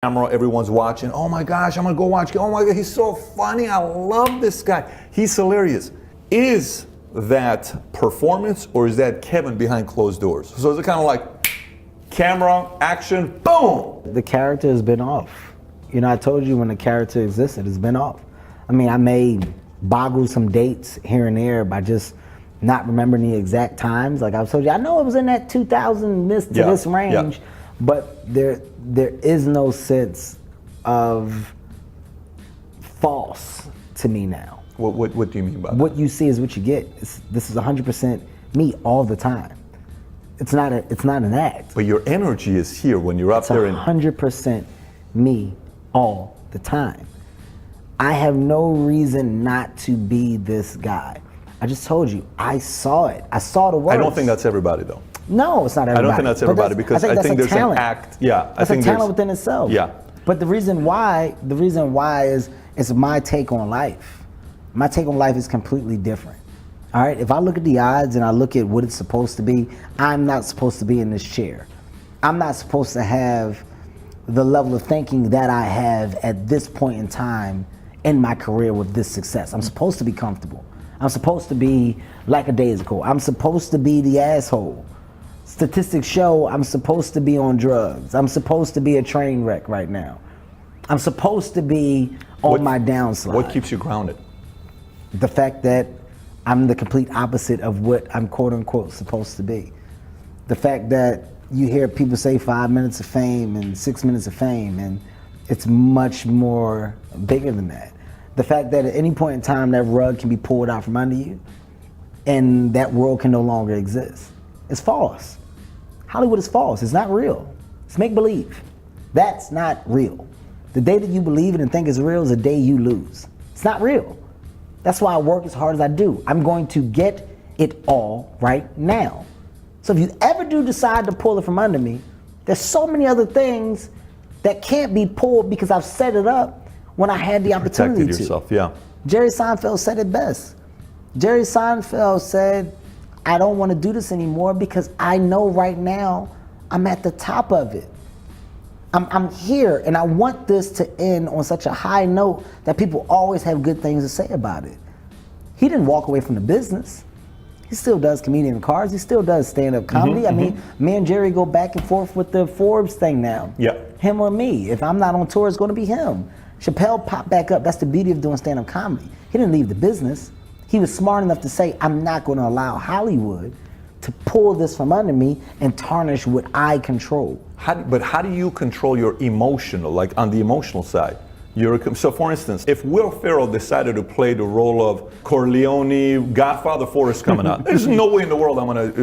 camera, everyone's watching. Oh my gosh, I'm gonna go watch. Oh my God, he's so funny. I love this guy. He's hilarious. Is that performance or is that Kevin behind closed doors? So is it kind of like camera, action, boom? The character has been off. You know, I told you when the character existed, it's been off. I mean, I may boggle some dates here and there by just not remembering the exact times. Like I told you, I know it was in that 2000 this range, but there is no sense of false to me now. What do you mean by that? What you see is what you get. This is 100% me all the time. It's not an act. But your energy is here when you're up there. It's 100% me all the time. I have no reason not to be this guy. I just told you, I saw it. I saw the words. I don't think that's everybody though. No, it's not everybody. I don't think that's everybody because I think there's an act. Yeah, that's a talent within itself. Yeah. But the reason why is it's my take on life. My take on life is completely different. All right, if I look at the odds and I look at what it's supposed to be, I'm not supposed to be in this chair. I'm not supposed to have the level of thinking that I have at this point in time in my career with this success. I'm supposed to be comfortable. I'm supposed to be lackadaisical. I'm supposed to be the asshole. Statistics show I'm supposed to be on drugs. I'm supposed to be a train wreck right now. I'm supposed to be on my downslide. What keeps you grounded? The fact that I'm the complete opposite of what I'm quote unquote supposed to be. The fact that you hear people say 5 minutes of fame and 6 minutes of fame, and it's much more bigger than that. The fact that at any point in time that rug can be pulled out from under you and that world can no longer exist. It's false. Hollywood is false. It's not real. It's make believe. That's not real. The day that you believe it and think it's real is the day you lose. It's not real. That's why I work as hard as I do. I'm going to get it all right now. So if you ever do decide to pull it from under me, there's so many other things that can't be pulled because I've set it up when I had the opportunity Protected yourself, yeah. Jerry Seinfeld said it best. Jerry Seinfeld said, I don't want to do this anymore because I know right now I'm at the top of it. I'm here and I want this to end on such a high note that people always have good things to say about it. He didn't walk away from the business. He still does comedian cards. He still does stand-up comedy. I mean, me and Jerry go back and forth with the Forbes thing now. Yeah. Him or me. If I'm not on tour, it's going to be him. Chappelle popped back up. That's the beauty of doing stand-up comedy. He didn't leave the business. He was smart enough to say, I'm not going to allow Hollywood to pull this from under me and tarnish what I control. But how do you control your emotional, like on the emotional side? So for instance, if Will Ferrell decided to play the role of Corleone, Godfather 4 is coming out, there's no way in the world I'm gonna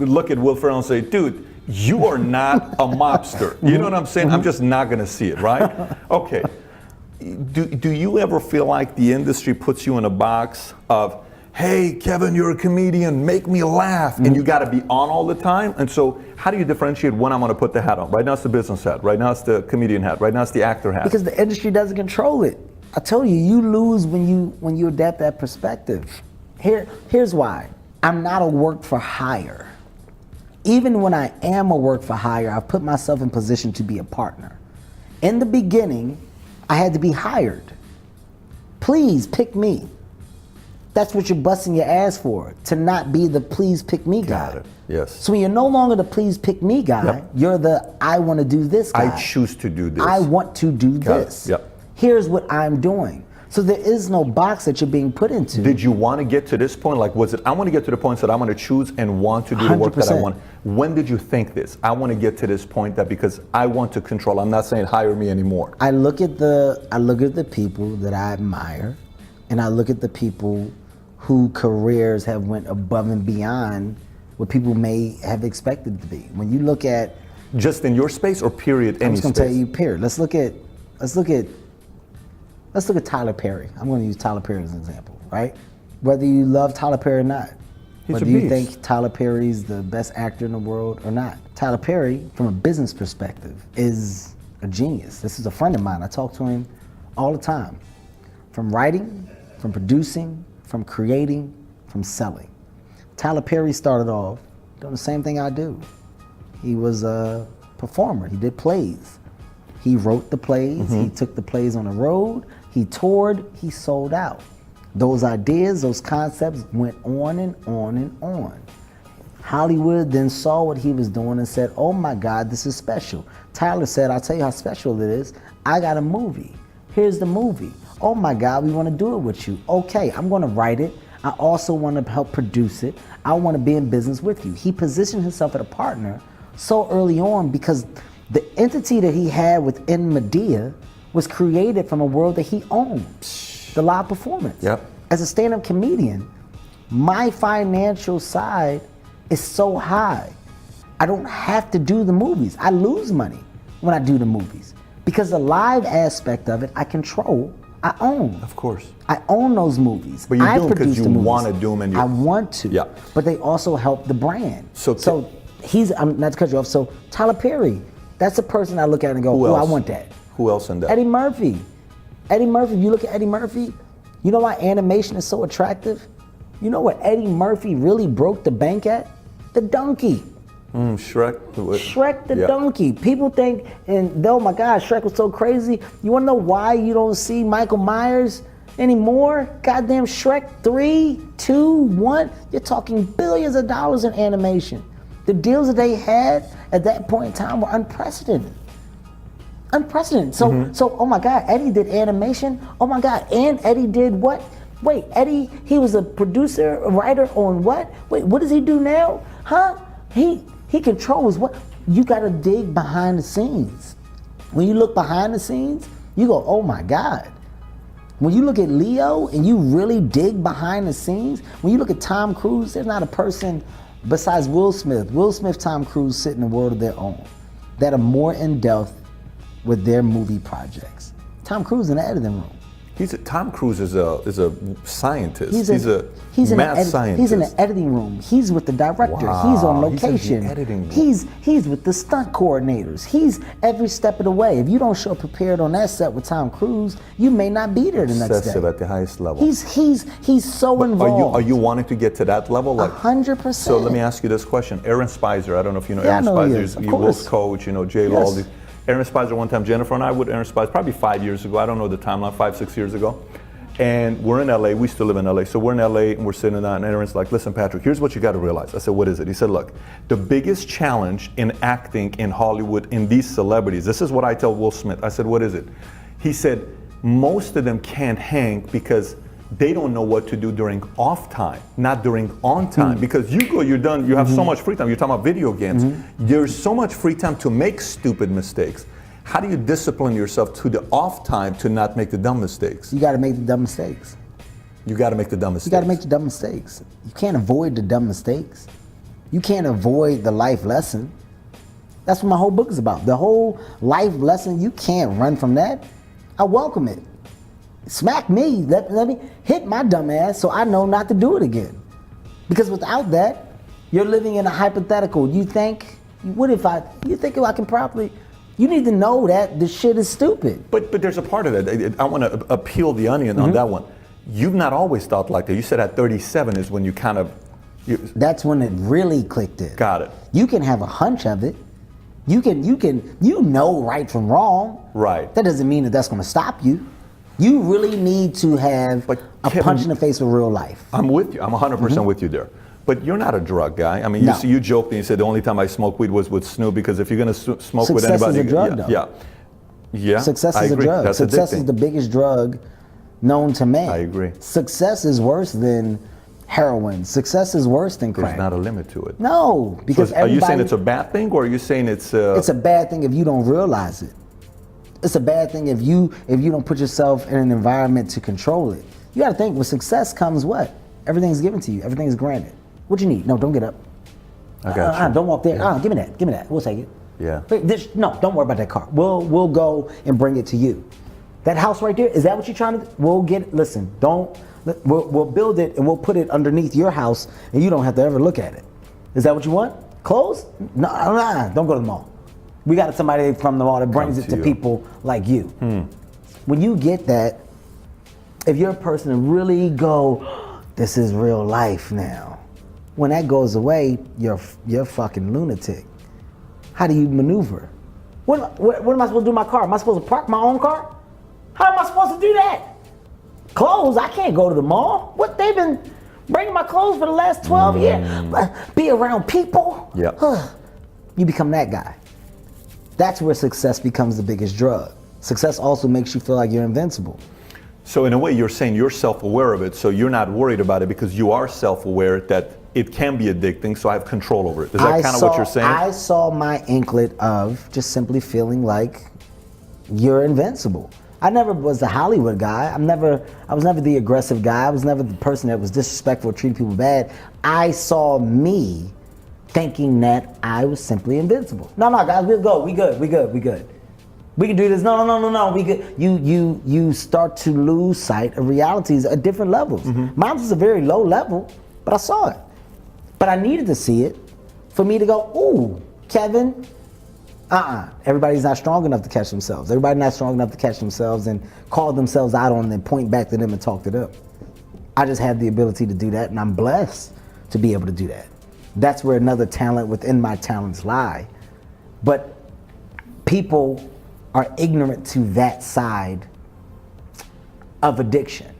look at Will Ferrell and say, dude, you are not a mobster. You know what I'm saying? I'm just not gonna see it, right? Okay. Do you ever feel like the industry puts you in a box of, hey, Kevin, you're a comedian, make me laugh, and you gotta be on all the time? And so how do you differentiate when I'm gonna put the hat on? Right now it's the business hat, right now it's the comedian hat, right now it's the actor hat. Because the industry doesn't control it. I told you, you lose when you adapt that perspective. Here's why. I'm not a work for hire. Even when I am a work for hire, I've put myself in position to be a partner. In the beginning, I had to be hired. Please pick me. That's what you're busting your ass for, to not be the please pick me guy. Got it, yes. So when you're no longer the please pick me guy, you're the I want to do this guy. I choose to do this. I want to do this. Here's what I'm doing. So there is no box that you're being put into. Did you want to get to this point? Like, was it, I want to get to the point that I'm going to choose and want to do the work that I want. When did you think this? I want to get to this point that because I want to control. I'm not saying hire me anymore. I look at the people that I admire, and I look at the people whose careers have went above and beyond what people may have expected to be. When you look at just in your space or period, any I'm just going to space? tell you period. Let's look at Tyler Perry. I'm going to use Tyler Perry as an example, right? Whether you love Tyler Perry or not, whether you think Tyler Perry's the best actor in the world or not, Tyler Perry, from a business perspective, is a genius. This is a friend of mine. I talk to him all the time. From writing, from producing, from creating, from selling. Tyler Perry started off doing the same thing I do. He was a performer. He did plays. He wrote the plays, he took the plays on the road, he toured, he sold out. Those ideas, those concepts went on and on and on. Hollywood then saw what he was doing and said, oh my God, this is special. Tyler said, I'll tell you how special it is. I got a movie. Here's the movie. Oh my God, we want to do it with you. Okay, I'm going to write it. I also want to help produce it. I want to be in business with you. He positioned himself as a partner so early on because the entity that he had within Medea was created from a world that he owned, the live performance. Yep. As a stand-up comedian, my financial side is so high. I don't have to do the movies. I lose money when I do the movies because the live aspect of it, I control, I own. Of course. I own those movies. But you I do them because produce you the movies. want to do them and you I want to. Yeah. But they also help the brand. So I'm not to cut you off. So Tyler Perry, that's a person I look at and go, Who oh, I else? want that. Who else in that? Eddie Murphy. Eddie Murphy, you look at Eddie Murphy, you know why animation is so attractive? You know what Eddie Murphy really broke the bank at? The donkey. Shrek. Shrek the Yeah. donkey. People think, and oh my God, Shrek was so crazy. You wanna know why you don't see Michael Myers anymore? Goddamn Shrek 3, 2, 1. You're talking billions of dollars in animation. The deals that they had at that point in time were unprecedented. Unprecedented. So oh my God, Eddie did animation. Oh my God, and Eddie did what? Wait, Eddie, he was a producer, a writer on what? Wait, what does he do now? Huh? He controls what? You gotta dig behind the scenes. When you look behind the scenes, you go, oh my God. When you look at Leo and you really dig behind the scenes, when you look at Tom Cruise, there's not a person besides Will Smith, Tom Cruise sit in a world of their own that are more in depth with their movie projects. Tom Cruise in the editing room. Tom Cruise is a scientist. He's a in mad scientist. He's in the editing room. He's with the director. Wow, He's on he's in the location. editing room. He's with the stunt coordinators. He's every step of the way. If you don't show up prepared on that set with Tom Cruise, you may not be there the next Obsessive day. at the highest level. He's so involved. Are you wanting to get to that level? 100%. So let me ask you this question. Aaron Spicer, I don't know if you know Yeah, Aaron I know he Spicer. is, of He course. Will's coach, J-Lo. Yes. Aaron Spicer, one time, Jennifer and I with Aaron Spicer, probably 5 years ago. I don't know the timeline, 5-6 years ago. And we're in LA, we still live in LA. So we're in LA and we're sitting down and Aaron's like, listen, Patrick, here's what you got to realize. I said, what is it? He said, look, the biggest challenge in acting in Hollywood in these celebrities, this is what I tell Will Smith. I said, what is it? He said, most of them can't hang because they don't know what to do during off time, not during on time. Because you go, you're done, you have so much free time. You're talking about video games. There's so much free time to make stupid mistakes. How do you discipline yourself to the off time to not make the dumb mistakes? You got to make the dumb mistakes. You got to make the dumb mistakes. You got to make the dumb mistakes. You can't avoid the dumb mistakes. You can't avoid the life lesson. That's what my whole book is about. The whole life lesson, you can't run from that. I welcome it. Smack me, let me hit my dumb ass so I know not to do it again. Because without that, you're living in a hypothetical. You think if I can properly, you need to know that this shit is stupid. But there's a part of it. I want to peel the onion on that one. You've not always thought like that. You said at 37 is when you kind of... That's when it really clicked in. Got it. You can have a hunch of it. You know right from wrong. Right. That doesn't mean that that's going to stop you. You really need to have a punch in the face of real life. I'm with you. I'm 100% with you there. But you're not a drug guy. I mean, No. you joked and you said the only time I smoked weed was with Snoop because if you're going to smoke with Success anybody... is a drug, though. Yeah. Success I is agree. a drug. That's Success addicting. is the biggest drug known to man. I agree. Success is worse than heroin. Success is worse than crack. There's not a limit to it. No, because So are you saying everybody- it's a bad thing or are you saying it's... It's a bad thing if you don't realize it. It's a bad thing if you don't put yourself in an environment to control it. You got to think, with success comes what? Everything's given to you. Everything's granted. What you need? No, don't get up. I got you. Don't walk there. Yeah. Give me that. Give me that. We'll take it. Yeah. Wait, no, don't worry about that car. We'll go and bring it to you. That house right there, is that what you're trying to do? We'll get it. Listen, we'll build it and we'll put it underneath your house and you don't have to ever look at it. Is that what you want? Clothes? No, don't go to the mall. We got somebody from the mall that brings it to people like you. When you get that, if you're a person to really go, this is real life now. When that goes away, you're a fucking lunatic. How do you maneuver? What am I supposed to do with my car? Am I supposed to park my own car? How am I supposed to do that? Clothes, I can't go to the mall. What, they've been bringing my clothes for the last 12 years. Be around people. Yeah. You become that guy. That's where success becomes the biggest drug. Success also makes you feel like you're invincible. So in a way, you're saying you're self-aware of it, so you're not worried about it because you are self-aware that it can be addicting, so I have control over it. Is that kind of what you're saying? I saw my inklet of just simply feeling like you're invincible. I never was the Hollywood guy. I was never the aggressive guy. I was never the person that was disrespectful, treated people bad. I saw me thinking that I was simply invincible. No, guys, we'll go. We good. We can do this. No. We good. You start to lose sight of realities at different levels. Mine was a very low level, but I saw it. But I needed to see it for me to go, ooh, Kevin, everybody's not strong enough to catch themselves. Everybody's not strong enough to catch themselves and call themselves out on it and point back to them and talk to them. I just have the ability to do that, and I'm blessed to be able to do that. That's where another talent within my talents lie. But people are ignorant to that side of addiction.